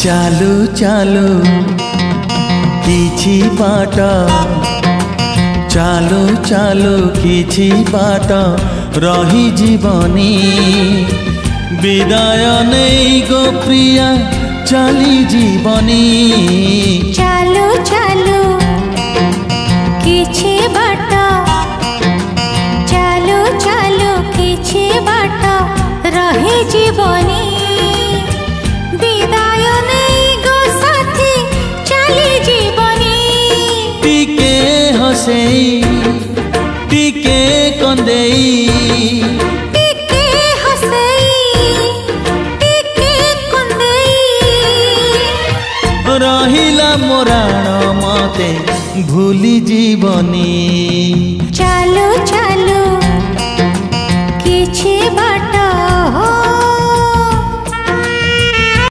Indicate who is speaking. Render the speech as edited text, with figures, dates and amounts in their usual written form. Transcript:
Speaker 1: चालू चालू किछि बाट चालू चालू किछि बाट रही जीवनी विदाय नहीं गो प्रिया चली जीवनी
Speaker 2: चालू चालू किछि बाट चालू चालू किछि बाट रही जीवनी विदाय नहीं गो साथी चली जीवनी
Speaker 1: टिके हसेई टिके कंदेई
Speaker 2: टिके हसेई टिके कंदेई
Speaker 1: रहिला मोराण मते भूली जीवनी
Speaker 2: चालू चालू किछि